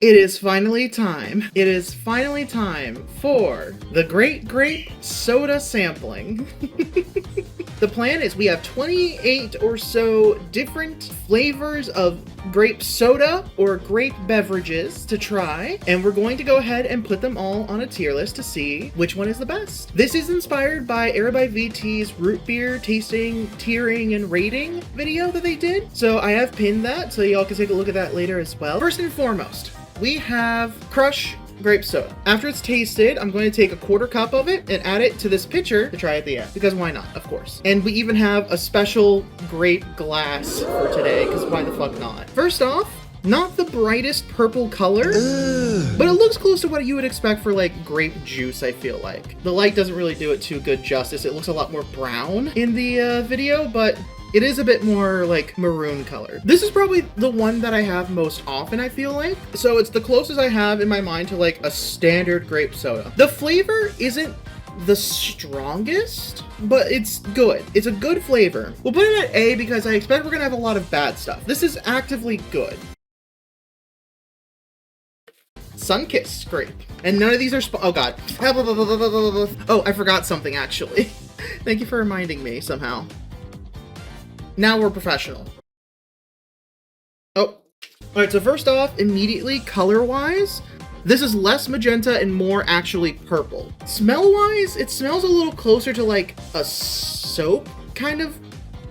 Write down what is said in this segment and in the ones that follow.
It is finally time. It is finally time for the Great Grape Soda sampling. The plan is we have 28 or so different flavors of grape soda or grape beverages to try, and we're going to go ahead and put them all on a tier list to see which one is the best. This is inspired by Araby VT's root beer tasting, tiering, and rating video that they did. So I have pinned that so y'all can take a look at that later as well. First and foremost, we have Crush grape soda. After it's tasted, I'm going to take a quarter cup of it and add it to this pitcher to try at the end, because why not, of course. And we even have a special grape glass for today, because why the fuck not? First off, not the brightest purple color, but it looks close to what you would expect for like grape juice, I feel like. The light doesn't really do it too good justice. It looks a lot more brown in the video, but it is a bit more like maroon color. This is probably the one that I have most often, I feel like. So it's the closest I have in my mind to like a standard grape soda. The flavor isn't the strongest, but it's good. It's a good flavor. We'll put it at A because I expect we're gonna have a lot of bad stuff. This is actively good. Sunkissed grape. And none of these are oh god. Oh, I forgot something actually. Thank you for reminding me somehow. Now we're professional. Oh. Alright, so first off, immediately, color-wise, this is less magenta and more actually purple. Smell-wise, it smells a little closer to like a soap kind of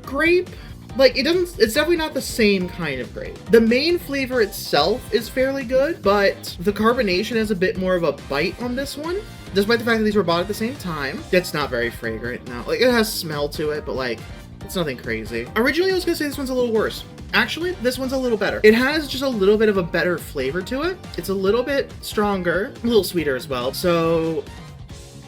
grape. Like, it's definitely not the same kind of grape. The main flavor itself is fairly good, but the carbonation has a bit more of a bite on this one. Despite the fact that these were bought at the same time. It's not very fragrant now. Like, it has smell to it, but like, it's nothing crazy. Originally, I was gonna say this one's a little worse. Actually, this one's a little better. It has just a little bit of a better flavor to it. It's a little bit stronger, a little sweeter as well. So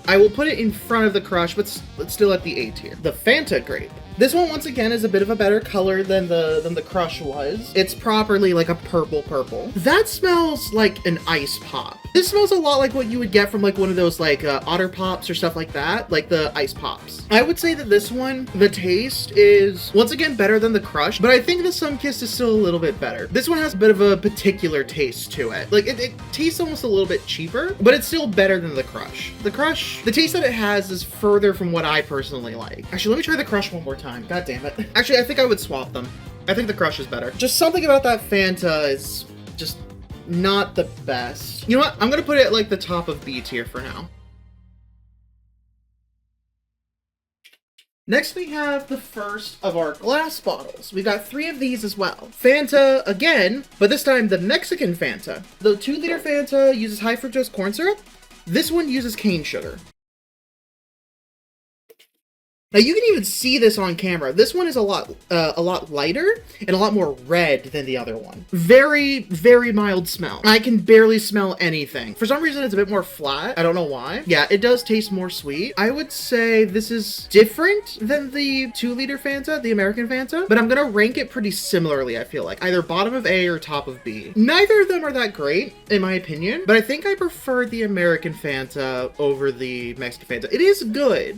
I will put it in front of the Crush, but it's still at the A tier. The Fanta grape. This one, once again, is a bit of a better color than the Crush was. It's properly like a purple. That smells like an ice pop. This smells a lot like what you would get from like one of those like Otter Pops or stuff like that, like the ice pops. I would say that this one, the taste is once again better than the Crush, but I think the Sunkissed is still a little bit better. This one has a bit of a particular taste to it. Like it tastes almost a little bit cheaper, but it's still better than the Crush. The Crush, the taste that it has is further from what I personally like. Actually, let me try the Crush one more time. God damn it. Actually, I think I would swap them. I think the Crush is better. Just something about that Fanta is just not the best. You know what? I'm gonna put it at like the top of B tier for now. Next we have the first of our glass bottles. We've got 3 of these as well. Fanta again, but this time the Mexican Fanta. The 2-liter Fanta uses high fructose corn syrup. This one uses cane sugar. Now you can even see this on camera. This one is a lot lighter and a lot more red than the other one. Very, very mild smell. I can barely smell anything. For some reason, it's a bit more flat. I don't know why. Yeah, it does taste more sweet. I would say this is different than the 2-liter Fanta, the American Fanta, but I'm gonna rank it pretty similarly, I feel like. Either bottom of A or top of B. Neither of them are that great, in my opinion, but I think I prefer the American Fanta over the Mexican Fanta. It is good.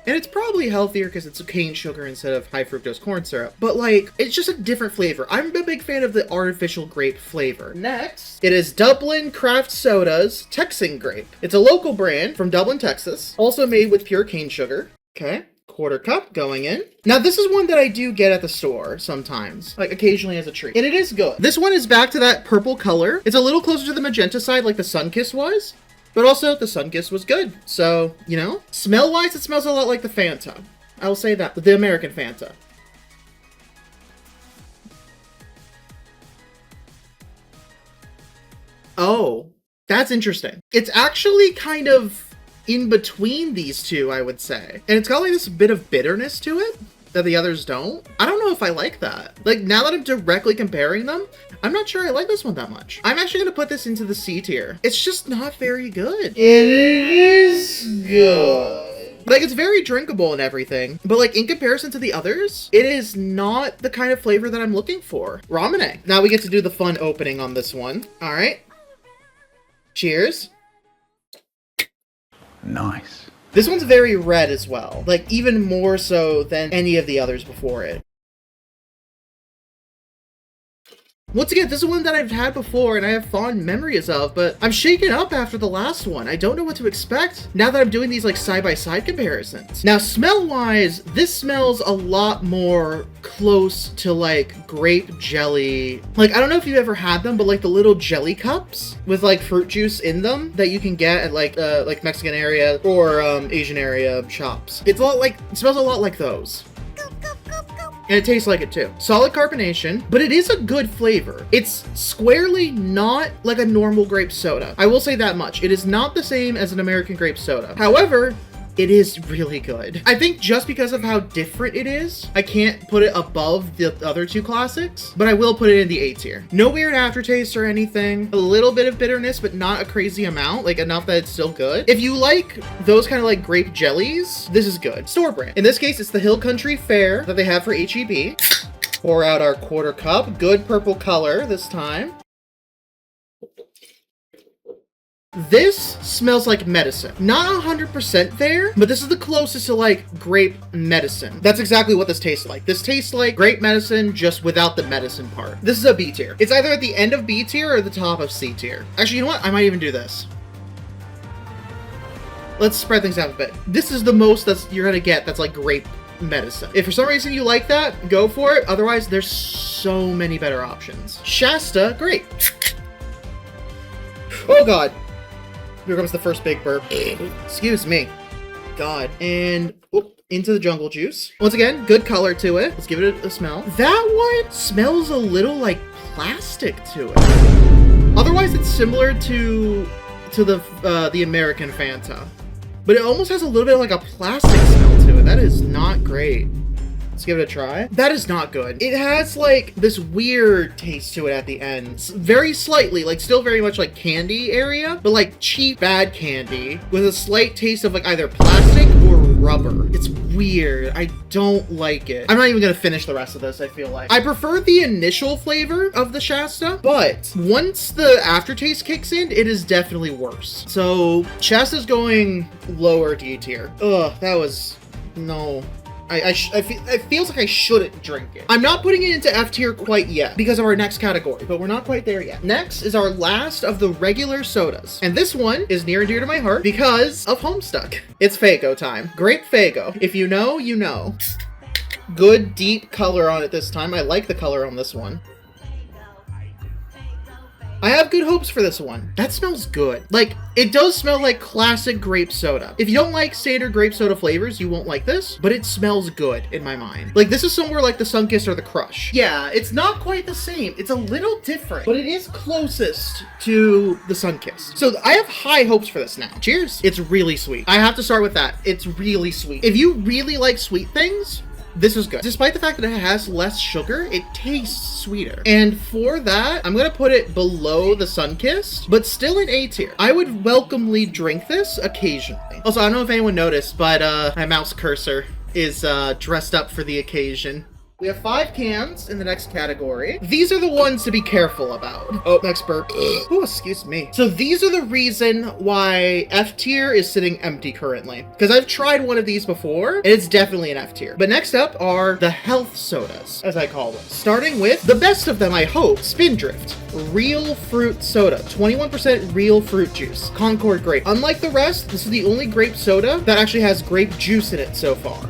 And it's probably healthier because it's cane sugar instead of high fructose corn syrup. But like, it's just a different flavor. I'm a big fan of the artificial grape flavor. Next, it is Dublin Craft Soda's Texan Grape. It's a local brand from Dublin, Texas. Also made with pure cane sugar. Okay, quarter cup going in. Now this is one that I do get at the store sometimes, like occasionally as a treat. And it is good. This one is back to that purple color. It's a little closer to the magenta side like the Sunkissed was. But also, the Sunkissed was good. So, you know, smell-wise, it smells a lot like the Fanta. I will say that, the American Fanta. Oh, that's interesting. It's actually kind of in between these two, I would say. And it's got like this bit of bitterness to it that the others don't. I don't know if I like that. Like, now that I'm directly comparing them, I'm not sure I like this one that much. I'm actually gonna put this into the C tier. It's just not very good. It is good. Like, it's very drinkable and everything, but like, in comparison to the others, it is not the kind of flavor that I'm looking for. Ramen egg. Now we get to do the fun opening on this one. All right. Cheers. Nice. This one's very red as well, like even more so than any of the others before it. Once again, this is one that I've had before and I have fond memories of, but I'm shaken up after the last one. I don't know what to expect now that I'm doing these like side-by-side comparisons. Now, smell-wise, this smells a lot more close to like grape jelly. Like, I don't know if you've ever had them, but like the little jelly cups with like fruit juice in them that you can get at like Mexican area or Asian area shops. It smells a lot like those. And it tastes like it too. Solid carbonation, but it is a good flavor. It's squarely not like a normal grape soda. I will say that much. It is not the same as an American grape soda. However, it is really good. I think just because of how different it is, I can't put it above the other two classics, but I will put it in the A tier. No weird aftertaste or anything. A little bit of bitterness, but not a crazy amount, like enough that it's still good. If you like those kind of like grape jellies, this is good. Store brand. In this case, it's the Hill Country Fare that they have for HEB. Pour out our quarter cup. Good purple color this time. This smells like medicine. Not 100% there, but this is the closest to like grape medicine. That's exactly what this tastes like. This tastes like grape medicine, just without the medicine part. This is a B tier. It's either at the end of B tier or the top of C tier. Actually, you know what? I might even do this. Let's spread things out a bit. This is the most you're gonna get that's like grape medicine. If for some reason you like that, go for it. Otherwise, there's so many better options. Shasta, great. Oh God. Here comes the first big burp. Excuse me. God. And into the jungle juice. Once again, good color to it. Let's give it a smell. That one smells a little like plastic to it. Otherwise, it's similar to the American Fanta. But it almost has a little bit of like a plastic smell to it. That is not great. Let's give it a try. That is not good. It has like this weird taste to it at the end. Very slightly, like still very much like candy area, but like cheap bad candy with a slight taste of like either plastic or rubber. It's weird. I don't like it. I'm not even gonna finish the rest of this, I feel like. I prefer the initial flavor of the Shasta, but once the aftertaste kicks in, it is definitely worse. So Shasta's going lower D tier. Ugh, that was, no. It feels like I shouldn't drink it. I'm not putting it into F tier quite yet because of our next category, but we're not quite there yet. Next is our last of the regular sodas. And this one is near and dear to my heart because of Homestuck. It's Faygo time. Grape Faygo. If you know, you know. Good deep color on it this time. I like the color on this one. I have good hopes for this one. That smells good. Like, it does smell like classic grape soda. If you don't like standard grape soda flavors, you won't like this, but it smells good in my mind. Like, this is somewhere like the Sunkist or the Crush. Yeah, it's not quite the same. It's a little different, but it is closest to the Sunkist. So I have high hopes for this now. Cheers. It's really sweet. I have to start with that. It's really sweet. If you really like sweet things, this is good. Despite the fact that it has less sugar, it tastes sweeter. And for that, I'm gonna put it below the Sunkist, but still in A tier. I would welcomely drink this occasionally. Also, I don't know if anyone noticed, but my mouse cursor is dressed up for the occasion. We have 5 cans in the next category. These are the ones to be careful about. Oh, next burp. Oh, excuse me. So these are the reason why F tier is sitting empty currently. Because I've tried one of these before, and it's definitely an F tier. But next up are the health sodas, as I call them. Starting with the best of them, I hope, Spindrift. Real fruit soda. 21% real fruit juice. Concord grape. Unlike the rest, this is the only grape soda that actually has grape juice in it so far.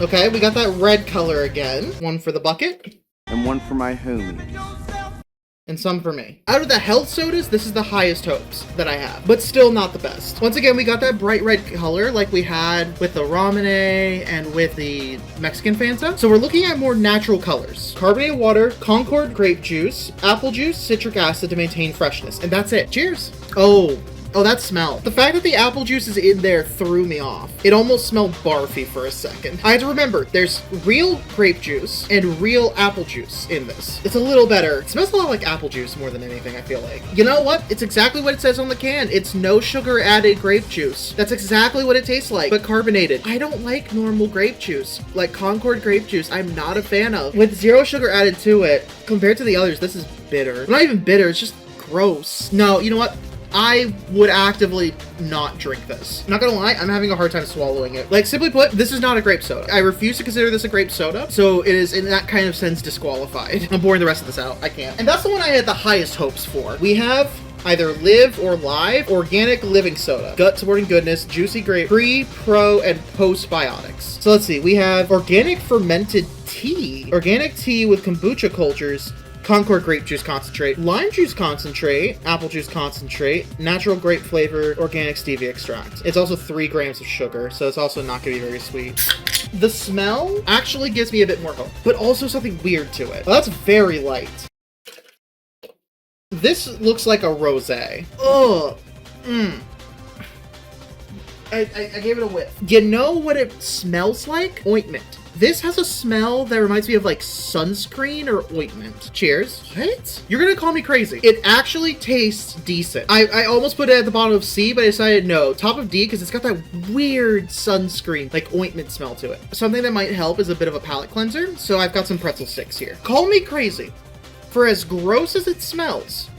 Okay, we got that red color again. One for the bucket. And one for my homies. And some for me. Out of the health sodas, this is the highest hopes that I have, but still not the best. Once again, we got that bright red color like we had with the Ramune and with the Mexican Fanta. So we're looking at more natural colors. Carbonated water, Concord grape juice, apple juice, citric acid to maintain freshness. And that's it. Cheers. Oh, that smell. The fact that the apple juice is in there threw me off. It almost smelled barfy for a second. I had to remember, there's real grape juice and real apple juice in this. It's a little better. It smells a lot like apple juice more than anything, I feel like. You know what? It's exactly what it says on the can. It's no sugar added grape juice. That's exactly what it tastes like, but carbonated. I don't like normal grape juice. Like Concord grape juice, I'm not a fan of. With 0 sugar added to it, compared to the others, this is bitter. Not even bitter, it's just gross. No, you know what? I would actively not drink this. Not gonna lie, I'm having a hard time swallowing it. Like, simply put, this is not a grape soda. I refuse to consider this a grape soda, so it is in that kind of sense disqualified. I'm pouring the rest of this out. I can't. And that's the one I had the highest hopes for. We have either Live or Live Organic Living Soda. Gut supporting goodness, juicy grape, pre, pro, and postbiotics. So let's see. We have organic fermented tea. Organic tea with kombucha cultures, Concord grape juice concentrate, lime juice concentrate, apple juice concentrate, natural grape flavor, organic stevia extract. It's also 3 grams of sugar, so it's also not gonna be very sweet. The smell actually gives me a bit more hope, but also something weird to it. Well, that's very light. This looks like a rosé. Ugh. I gave it a whiff. You know what it smells like? Ointment. This has a smell that reminds me of like sunscreen or ointment. Cheers. What? You're gonna call me crazy. It actually tastes decent. I almost put it at the bottom of C, but I decided no. Top of D, because it's got that weird sunscreen, like ointment smell to it. Something that might help is a bit of a palate cleanser, so I've got some pretzel sticks here. Call me crazy. For as gross as it smells,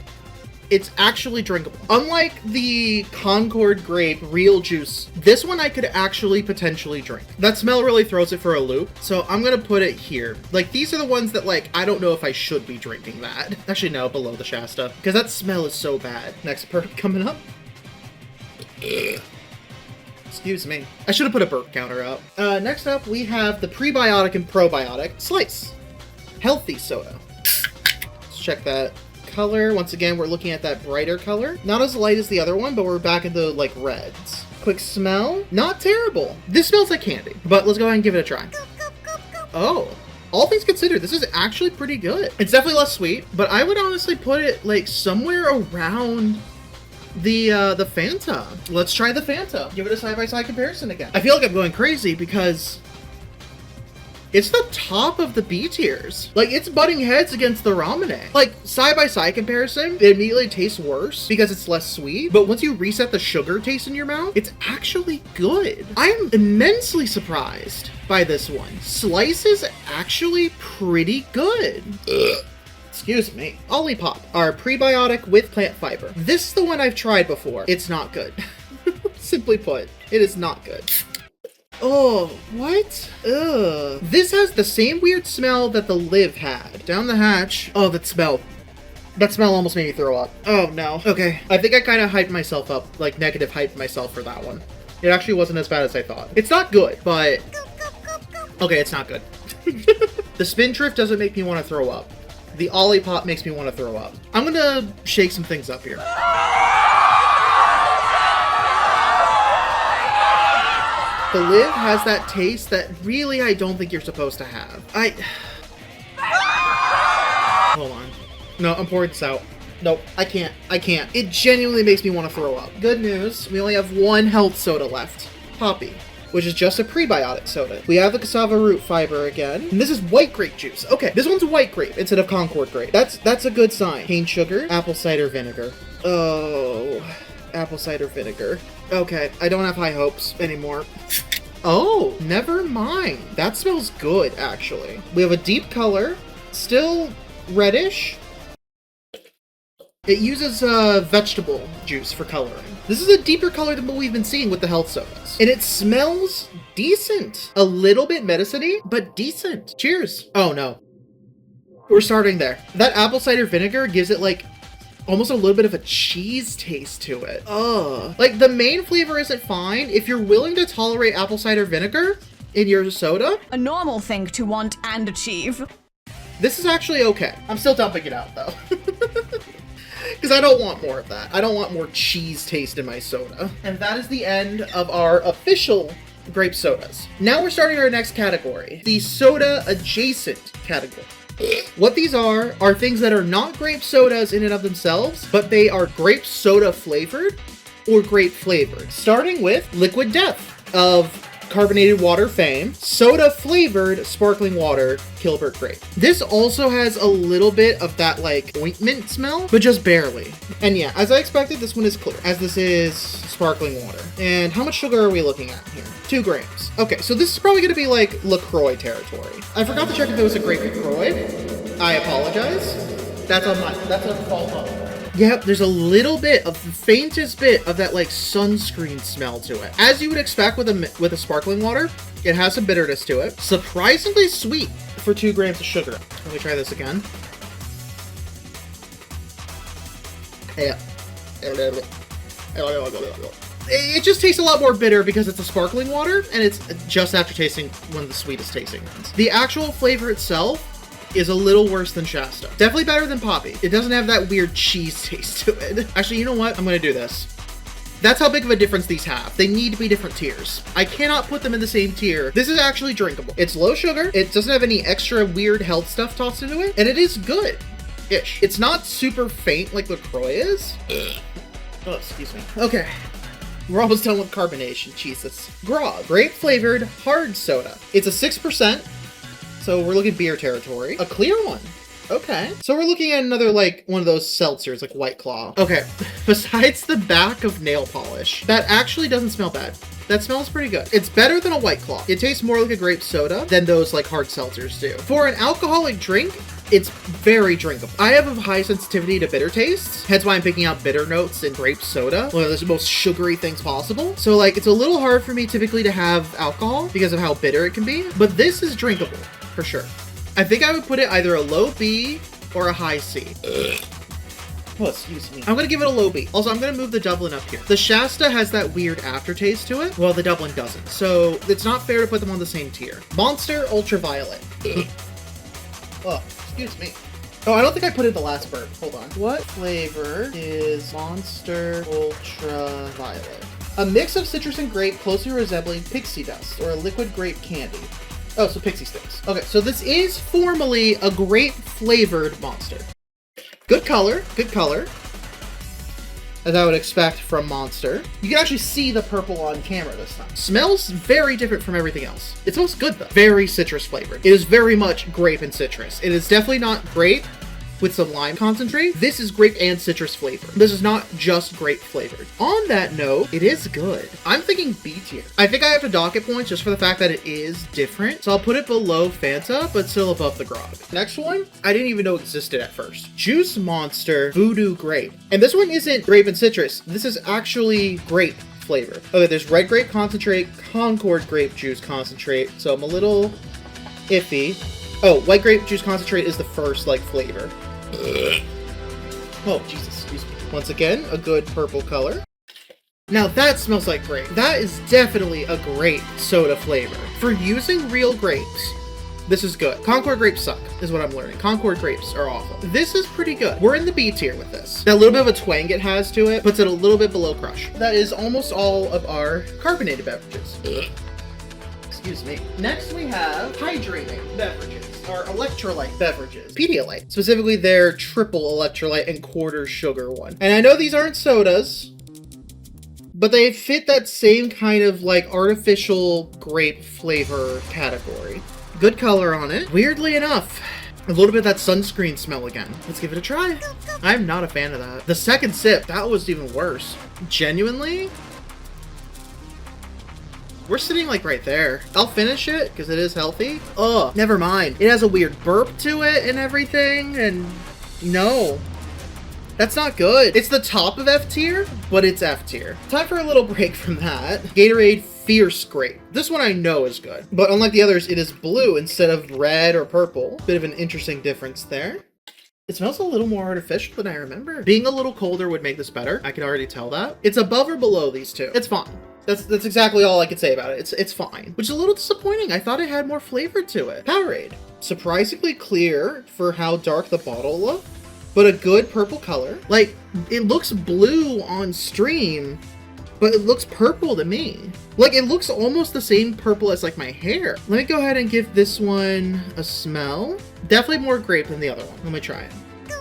it's actually drinkable. Unlike the Concord Grape Real Juice, this one I could actually potentially drink. That smell really throws it for a loop, so I'm gonna put it here. Like, these are the ones that, like, I don't know if I should be drinking that. Actually, no, below the Shasta, because that smell is so bad. Next burp coming up. Excuse me. I should have put a burp counter up. Next up, we have the prebiotic and probiotic Slice Healthy Soda. Let's check that color. Once again, we're looking at that brighter color. Not as light as the other one, but we're back into like reds. Quick smell. Not terrible. This smells like candy, but let's go ahead and give it a try. Oh, all things considered, this is actually pretty good. It's definitely less sweet, but I would honestly put it like somewhere around the Fanta. Let's try the Fanta. Give it a side-by-side comparison again. I feel like I'm going crazy because it's the top of the B tiers. Like, it's butting heads against the Ramune. Like, side-by-side comparison, it immediately tastes worse because it's less sweet. But once you reset the sugar taste in your mouth, it's actually good. I'm immensely surprised by this one. Slice is actually pretty good. Ugh. Excuse me. Olipop, our prebiotic with plant fiber. This is the one I've tried before. It's not good. Simply put, it is not good. Oh, what? Ugh. This has the same weird smell that the Live had. Down the hatch. Oh, that smell. That smell almost made me throw up. Oh, no. Okay. I think I kind of hyped myself up, like negative hyped myself for that one. It actually wasn't as bad as I thought. It's not good, but... Okay, it's not good. The Spindrift doesn't make me want to throw up. The Olipop makes me want to throw up. I'm gonna shake some things up here. The Live has that taste that really I don't think you're supposed to have. Hold on. No, I'm pouring this out. Nope, I can't. It genuinely makes me want to throw up. Good news, we only have one health soda left. Poppy, which is just a prebiotic soda. We have the cassava root fiber again. And this is white grape juice. Okay, this one's white grape instead of Concord grape. That's a good sign. Cane sugar, apple cider vinegar. Oh, apple cider vinegar. Okay, I don't have high hopes anymore. Oh, never mind. That smells good, actually. We have a deep color, still reddish. It uses vegetable juice for coloring. This is a deeper color than what we've been seeing with the health sodas. And it smells decent. A little bit medicine-y, but decent. Cheers. Oh, no. We're starting there. That apple cider vinegar gives it, like, almost a little bit of a cheese taste to it. Ugh. Like, the main flavor isn't fine. If you're willing to tolerate apple cider vinegar in your soda, a normal thing to want and achieve, this is actually okay. I'm still dumping it out, though. Because I don't want more of that. I don't want more cheese taste in my soda. And that is the end of our official grape sodas. Now we're starting our next category, the soda adjacent category. What these are things that are not grape sodas in and of themselves, but they are grape soda flavored or grape flavored. Starting with Liquid Death of carbonated water fame, soda flavored sparkling water, Kilbert Grape. This also has a little bit of that like ointment smell, but just barely. And yeah, as I expected, this one is clear, as this is sparkling water. And how much sugar are we looking at here? 2 grams. Okay, so this is probably gonna be like LaCroix territory. I forgot to check if it was a grape LaCroix. I apologize. That's a fault on. Yep, there's a little bit of the faintest bit of that like sunscreen smell to it. As you would expect with a sparkling water, it has some bitterness to it. Surprisingly sweet for 2 grams of sugar. Let me try this again. Yeah. It just tastes a lot more bitter because it's a sparkling water, and it's just after tasting one of the sweetest tasting ones. The actual flavor itself is a little worse than Shasta. Definitely better than Poppy. It doesn't have that weird cheese taste to it. Actually, you know what? I'm gonna do this. That's how big of a difference these have. They need to be different tiers. I cannot put them in the same tier. This is actually drinkable. It's low sugar. It doesn't have any extra weird health stuff tossed into it, and it is good-ish. It's not super faint like LaCroix is. Oh, excuse me. Okay. We're almost done with carbonation. Jesus. Grape flavored hard soda. It's a 6%, so we're looking beer territory. A clear one. Okay. So we're looking at another, like, one of those seltzers, like White Claw. Okay. Besides the back of nail polish, that actually doesn't smell bad. That smells pretty good. It's better than a White Claw. It tastes more like a grape soda than those, like, hard seltzers do. For an alcoholic drink, it's very drinkable. I have a high sensitivity to bitter tastes, hence why I'm picking out bitter notes in grape soda, one of the most sugary things possible. So like, it's a little hard for me typically to have alcohol because of how bitter it can be, but this is drinkable for sure. I think I would put it either a low B or a high C. Oh, excuse me. I'm gonna give it a low B. Also, I'm gonna move the Dublin up here. The Shasta has that weird aftertaste to it, while the Dublin doesn't. So it's not fair to put them on the same tier. Monster Ultraviolet. Oh, excuse me. Oh, I don't think I put in the last burp. Hold on. What flavor is Monster Ultraviolet? A mix of citrus and grape closely resembling pixie dust or a liquid grape candy. Oh, so pixie sticks. Okay, so this is formally a grape flavored Monster. Good color, as I would expect from Monster. You can actually see the purple on camera this time. Smells very different from everything else. It smells good though. Very citrus flavored. It is very much grape and citrus. It is definitely not grape with some lime concentrate. This is grape and citrus flavor. This is not just grape flavored. On that note, it is good. I'm thinking B tier. I think I have to dock it points just for the fact that it is different. So I'll put it below Fanta, but still above the grog. Next one, I didn't even know existed at first. Juice Monster Voodoo Grape. And this one isn't grape and citrus. This is actually grape flavor. Okay, there's red grape concentrate, Concord grape juice concentrate. So I'm a little iffy. Oh, white grape juice concentrate is the first, like, flavor. Oh, Jesus, excuse me. Once again, a good purple color. Now that smells like grape. That is definitely a grape soda flavor. For using real grapes, this is good. Concord grapes suck, is what I'm learning. Concord grapes are awful. This is pretty good. We're in the B tier with this. That little bit of a twang it has to it puts it a little bit below Crush. That is almost all of our carbonated beverages. Excuse me. Next we have hydrating beverages, or electrolyte beverages. Pedialyte. Specifically their triple electrolyte and quarter sugar one. And I know these aren't sodas, but they fit that same kind of like artificial grape flavor category. Good color on it. Weirdly enough, a little bit of that sunscreen smell again. Let's give it a try. I'm not a fan of that. The second sip, that was even worse. Genuinely, we're sitting like right there. I'll finish it because it is healthy. Oh, never mind. It has a weird burp to it and everything, and no. That's not good. It's the top of F tier, but it's F tier. Time for a little break from that. Gatorade Fierce Grape. This one I know is good, but unlike the others, it is blue instead of red or purple. Bit of an interesting difference there. It smells a little more artificial than I remember. Being a little colder would make this better. I can already tell that. It's above or below these two. It's fine. That's exactly all I could say about it. It's fine. Which is a little disappointing. I thought it had more flavor to it. Powerade. Surprisingly clear for how dark the bottle looked, but a good purple color. Like, it looks blue on stream, but it looks purple to me. Like, it looks almost the same purple as, like, my hair. Let me go ahead and give this one a smell. Definitely more grape than the other one. Let me try it.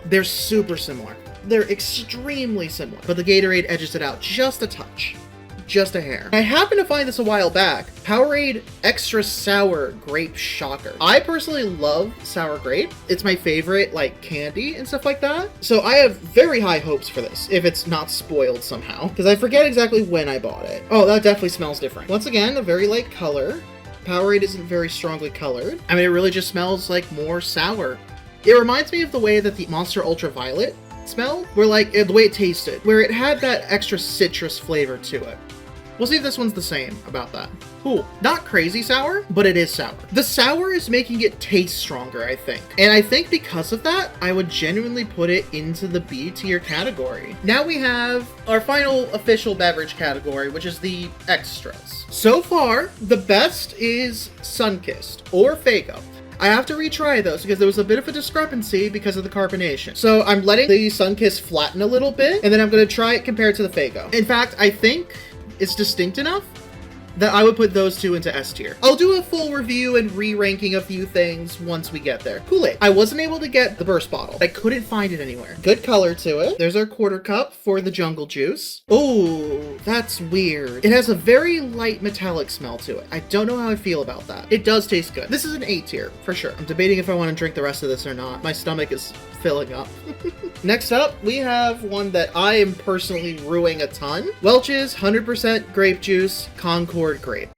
They're super similar. They're extremely similar, but the Gatorade edges it out just a touch. Just a hair. I happened to find this a while back. Powerade Extra Sour Grape Shocker. I personally love sour grape. It's my favorite, like, candy and stuff like that. So I have very high hopes for this, if it's not spoiled somehow, because I forget exactly when I bought it. Oh, that definitely smells different. Once again, a very light color. Powerade isn't very strongly colored. I mean, it really just smells like more sour. It reminds me of the way that the Monster Ultraviolet smell, where like the way it tasted, where it had that extra citrus flavor to it. We'll see if this one's the same about that. Cool. Not crazy sour, but it is sour. The sour is making it taste stronger, I think. And I think because of that, I would genuinely put it into the B tier category. Now we have our final official beverage category, which is the extras. So far, the best is Sunkissed or Faygo. I have to retry those because there was a bit of a discrepancy because of the carbonation. So I'm letting the Sunkissed flatten a little bit, and then I'm going to try it compared to the Faygo. In fact, I think it's distinct enough that I would put those two into S tier. I'll do a full review and re-ranking a few things once we get there. Kool-Aid. I wasn't able to get the burst bottle. I couldn't find it anywhere. Good color to it. There's our quarter cup for the jungle juice. Oh, that's weird. It has a very light metallic smell to it. I don't know how I feel about that. It does taste good. This is an A tier for sure. I'm debating if I want to drink the rest of this or not. My stomach is filling up. Next up, we have one that I am personally brewing a ton. Welch's 100% grape juice, Concord Grape.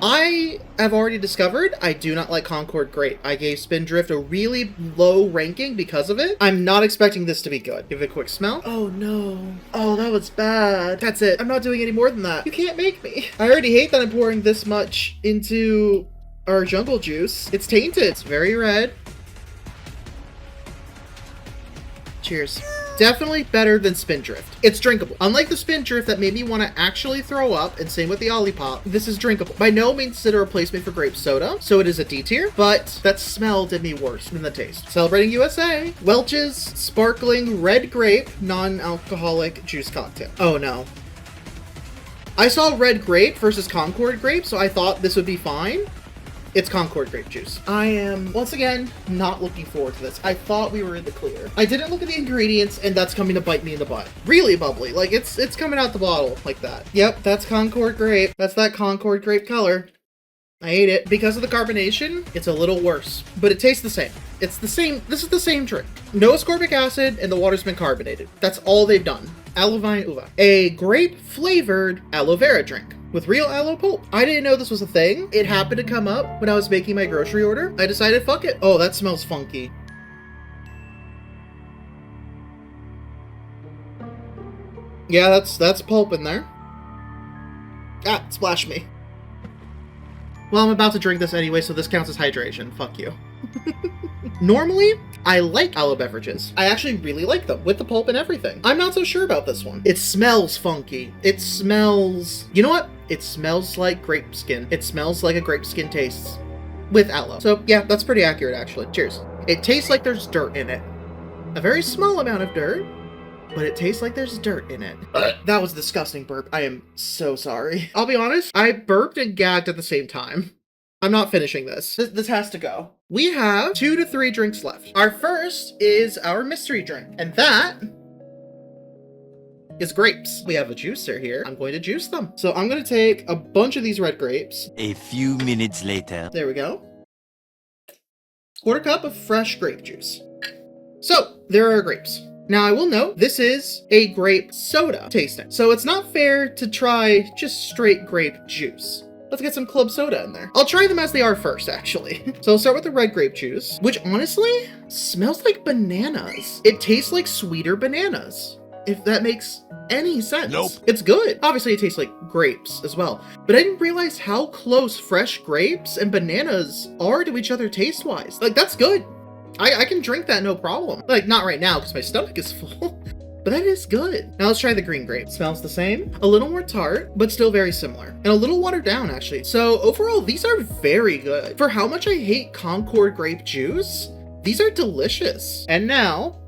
I have already discovered I do not like Concord Grape. I gave Spindrift a really low ranking because of it. I'm not expecting this to be good. Give it a quick smell. Oh no. Oh, that was bad. That's it. I'm not doing any more than that. You can't make me. I already hate that I'm pouring this much into our jungle juice. It's tainted. It's very red. Cheers. Definitely better than Spindrift. It's drinkable. Unlike the Spindrift that made me want to actually throw up, and same with the Olipop, this is drinkable. By no means is it a replacement for grape soda, so it is a D tier, but that smell did me worse than the taste. Celebrating USA, Welch's Sparkling Red Grape Non-Alcoholic Juice Cocktail. Oh no. I saw Red Grape versus Concord Grape, so I thought this would be fine. It's Concord grape juice. I am, once again, not looking forward to this. I thought we were in the clear. I didn't look at the ingredients, and that's coming to bite me in the butt. Really bubbly. Like, it's coming out the bottle like that. Yep, that's Concord grape. That's that Concord grape color. I ate it. Because of the carbonation, it's a little worse. But it tastes the same. It's the same. This is the same drink. No ascorbic acid, and the water's been carbonated. That's all they've done. Aloe vine uva. A grape-flavored aloe vera drink with real aloe pulp. I didn't know this was a thing. It happened to come up when I was making my grocery order. I decided, fuck it. Oh, that smells funky. Yeah, that's pulp in there. Ah, splash me. Well, I'm about to drink this anyway, so this counts as hydration. Fuck you. Normally, I like aloe beverages. I actually really like them, with the pulp and everything. I'm not so sure about this one. It smells funky. It smells... You know what? It smells like grape skin. It smells like a grape skin tastes with aloe. So yeah, that's pretty accurate actually. Cheers. It tastes like there's dirt in it. A very small amount of dirt, but it tastes like there's dirt in it. That was a disgusting burp. I am so sorry. I'll be honest, I burped and gagged at the same time. I'm not finishing this. This has to go. We have 2 to 3 drinks left. Our first is our mystery drink, and that is grapes. We have a juicer here. I'm going to juice them. So I'm going to take a bunch of these red grapes. A few minutes later. There we go. Quarter cup of fresh grape juice. So there are grapes. Now I will note, this is a grape soda tasting. So it's not fair to try just straight grape juice. Let's get some club soda in there. I'll try them as they are first, actually. So I'll start with the red grape juice, which honestly smells like bananas. It tastes like sweeter bananas, if that makes any sense. Nope. It's good. Obviously, it tastes like grapes as well. But I didn't realize how close fresh grapes and bananas are to each other taste-wise. Like, that's good. I can drink that no problem. Like, not right now, because my stomach is full. But that is good. Now let's try the green grape. Smells the same. A little more tart, but still very similar. And a little watered down, actually. So overall, these are very good. For how much I hate Concord grape juice, these are delicious. And now,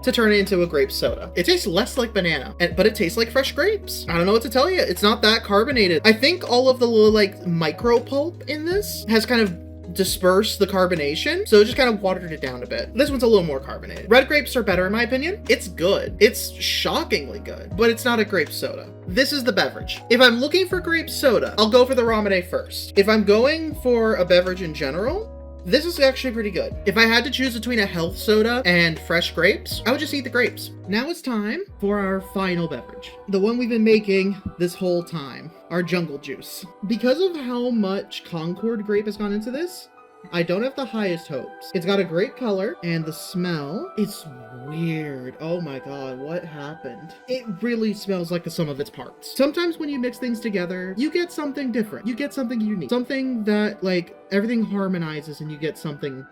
to turn it into a grape soda. It tastes less like banana, but it tastes like fresh grapes. I don't know what to tell you. It's not that carbonated. I think all of the little, like, micro pulp in this has kind of disperse the carbonation, so it just kind of watered it down a bit. This one's a little more carbonated. Red grapes are better in my opinion. It's good. It's shockingly good, but it's not a grape soda. This is the beverage. If I'm looking for grape soda, I'll go for the Ramune first. If I'm going for a beverage in general, this is actually pretty good. If I had to choose between a health soda and fresh grapes, I would just eat the grapes. Now it's time for our final beverage. The one we've been making this whole time. Our jungle juice. Because of how much Concord grape has gone into this, I don't have the highest hopes. It's got a great color, and the smell, it's weird. Oh my god, what happened? It really smells like the sum of its parts. Sometimes when you mix things together, you get something different. You get something unique. Something that, like, everything harmonizes and you get something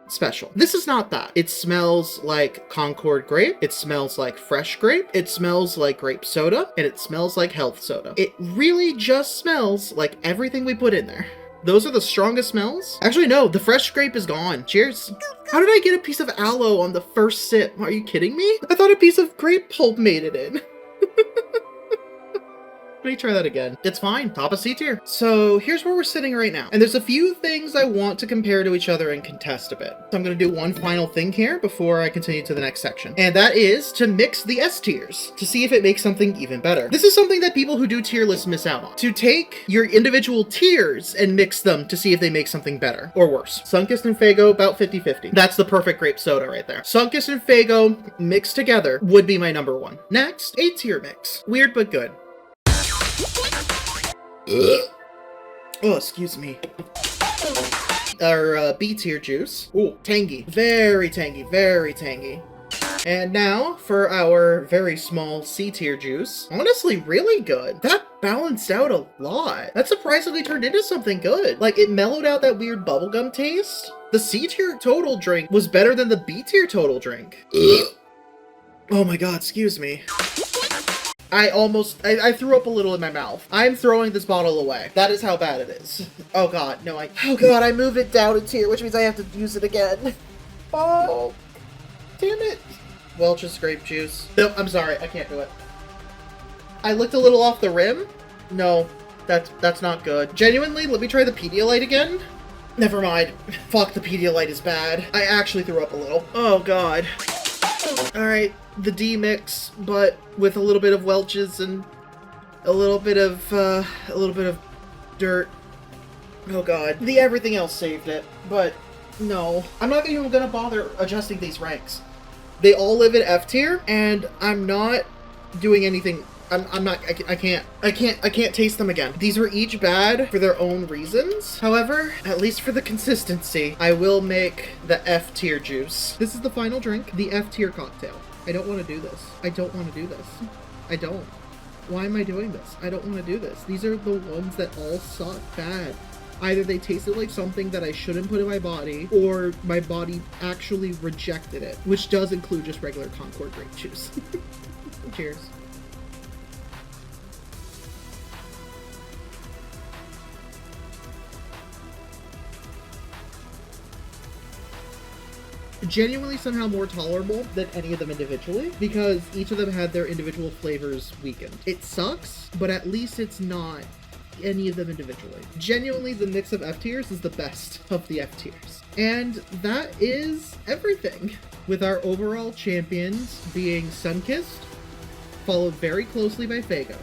special. This is not that. It smells like Concord grape. It smells like fresh grape. It smells like grape soda, and it smells like health soda. It really just smells like everything we put in there. Those are the strongest smells. Actually, no, the fresh grape is gone. Cheers. How did I get a piece of aloe on the first sip? Are you kidding me? I thought a piece of grape pulp made it in. Let me try that again. It's fine. Top of C tier. So here's where we're sitting right now. And there's a few things I want to compare to each other and contest a bit. So I'm going to do one final thing here before I continue to the next section. And that is to mix the S tiers to see if it makes something even better. This is something that people who do tier lists miss out on. To take your individual tiers and mix them to see if they make something better or worse. Sunkist and Faygo, about 50-50. That's the perfect grape soda right there. Sunkist and Faygo mixed together would be my number one. Next, A tier mix. Weird but good. Oh, excuse me. Our B tier juice. Ooh, tangy. Very tangy, very tangy. And now for our very small C tier juice. Honestly, really good. That balanced out a lot. That surprisingly turned into something good. Like, it mellowed out that weird bubblegum taste. The C tier total drink was better than the B tier total drink. Oh my god, excuse me. I threw up a little in my mouth. I'm throwing this bottle away. That is how bad it is. Oh god, no, oh god, I moved it down a tier, which means I have to use it again. Oh, damn it. Welch's grape juice. Nope, I'm sorry, I can't do it. I looked a little off the rim. No, that's not good. Genuinely, let me try the Pedialyte again. Never mind. Fuck, the Pedialyte is bad. I actually threw up a little. Oh god. Alright, the D mix, but with a little bit of Welch's and a little bit of dirt. Oh god. The everything else saved it, but no. I'm not even gonna bother adjusting these ranks. They all live in F tier, and I'm not doing anything. I can't taste them again. These were each bad for their own reasons. However, at least for the consistency, I will make the F tier juice. This is the final drink, the F tier cocktail. I don't want to do this. I don't want to do this. I don't. Why am I doing this? I don't want to do this. These are the ones that all suck bad. Either they tasted like something that I shouldn't put in my body, or my body actually rejected it, which does include just regular Concord grape juice. Cheers. Genuinely somehow more tolerable than any of them individually, because each of them had their individual flavors weakened. It sucks, but at least it's not any of them individually. Genuinely, the mix of F tiers is the best of the F tiers. And that is everything, with our overall champions being Sunkist, followed very closely by Faygo.